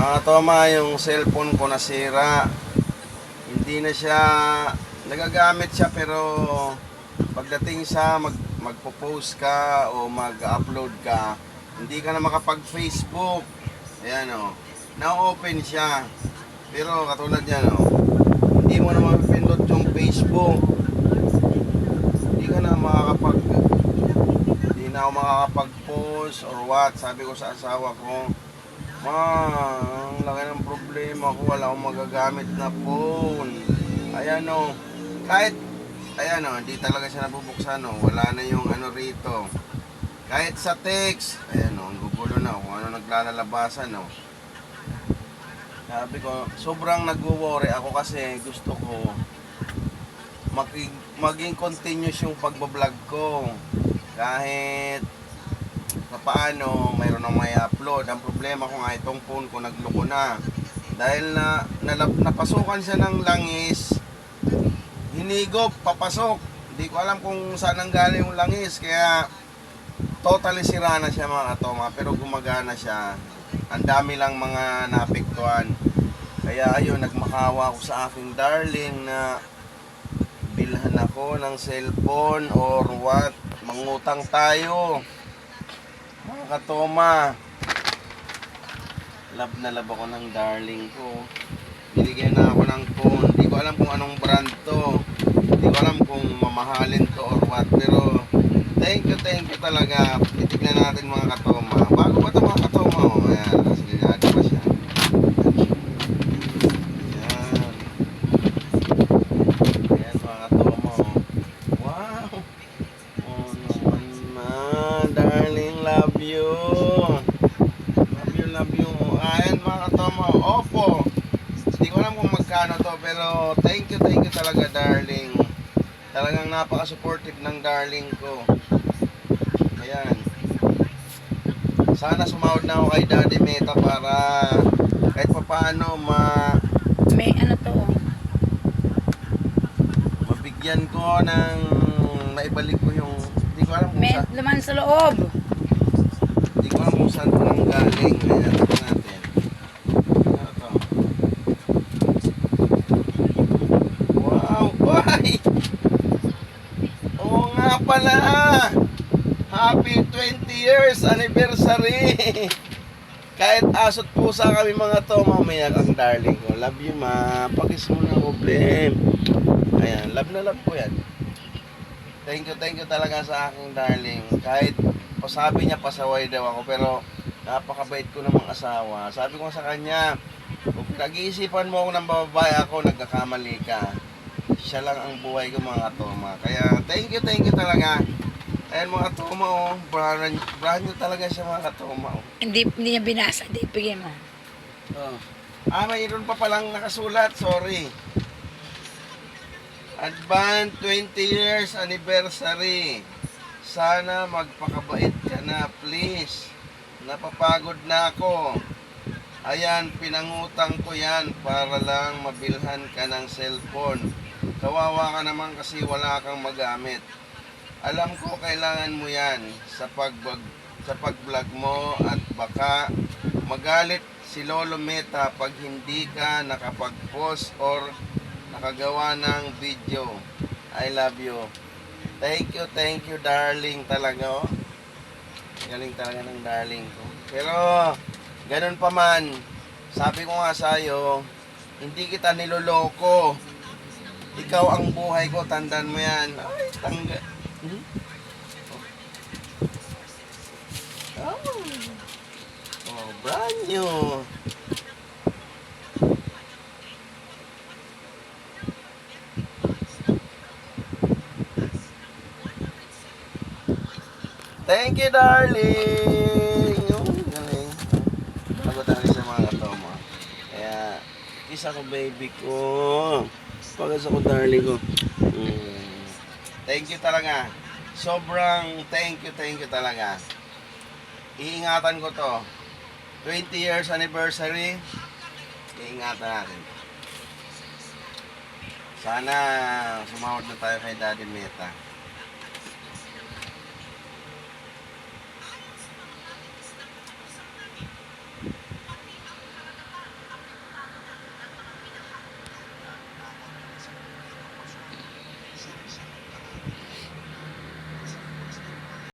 Toma, yung cellphone ko nasira. Hindi na siya, nagagamit siya pero pagdating sa magpo-post ka o mag-upload ka, hindi ka na makapag-Facebook. Ayan o, na-open siya. Pero katulad yan o, hindi mo na mapipindot yung Facebook. Hindi ka na hindi na ako makakapag-post or what. Sabi ko sa asawa ko, ang laki ng problema ko, wala akong magagamit na phone. Ayan o, kahit, ayan o, hindi talaga siya nabubuksan o, wala na yung ano rito. Kahit sa text, ayan o, ang gugulo na kung ano naglalalabasan o. Sabi ko, sobrang nag-worry ako kasi gusto ko maging continuous yung pagbablog ko. Kahit paano mayroon nang may upload. Ang problema ko nga itong phone ko nagloko na dahil napasukan siya ng langis, hinigop papasok, hindi ko alam kung saan ang galing yung langis, kaya totally sira na siya mga katoma, pero gumagana siya. Ang dami lang mga naapektuhan, kaya ayun, nagmakawa ako sa aking darling na bilhan ako ng cellphone or what, mangutang tayo mga katoma. Love na love ako ng darling ko. Binigyan na ako ng phone. Hindi ko alam kung anong brand to. Hindi ko alam kung mamahalin to or what. Pero thank you talaga. Titignan natin mga katoma. Bago ba ito mga katoma? Oh, ayan. Siligado pa siya. Ayan. Ayan mga katoma. Oh. Wow. Oh naman na. Darling, love you. Love you. Ayan mga katoma. Opo. Hindi ko alam kung magkano to, pero thank you talaga darling. Talagang napaka-supportive ng darling ko. Ayan. Sana sumahod na ako kay Daddy Meta para kahit papaano may ano to, mabigyan ko ng maibalik ko yung, hindi ko alam kung may saan, laman sa loob. hindi ko alam kung saan ko nang galing. Ayan, ito natin. Ano to? Wow, why? Oo nga pala. Happy 20 years anniversary. Kahit asot pusa kami mga to, mamayak ang darling ko. Love you ma. Pagis mo na problem. Ayan, love na love ko yan. Thank you talaga sa aking darling. Kahit sabi niya pasaway daw ako, pero napakabait ko namang asawa. Sabi ko sa kanya, kung nag-iisipan mo ako ng babae ako, nagkakamali ka. Siya lang ang buhay ko mga toma. Kaya thank you talaga. Ayan mga toma oh. Brand new talaga siya mga toma oh. Hindi niya binasa. Hindi, bigyan mo. Oh. Mayroon pa palang nakasulat. Sorry. Advance 20 years anniversary. Sana magpakabait ka na please. Napapagod na ako. Ayan, pinangutang ko yan para lang mabilhan ka ng cellphone. Kawawa ka naman kasi wala kang magamit. Alam ko kailangan mo yan sa pag-vlog mo at baka magalit si Lolo Meta pag hindi ka nakapag-post or nakagawa ng video. I love you. Thank you darling talaga oh. Galing talaga ng darling ko. Pero ganun pa man, sabi ko nga sa'yo, hindi kita niloloko. Ikaw ang buhay ko, tandaan mo yan. Ay, Oh, brand new. Thank you, darling. Oh, galing. Bago tayo sa mga katomo. Kaya, kiss ako, baby ko. Pagas ako, darling ko. Thank you talaga. Sobrang thank you talaga. Iingatan ko to. 20 years anniversary. Iingatan natin. Sana sumahod na tayo kay Daddy Meta.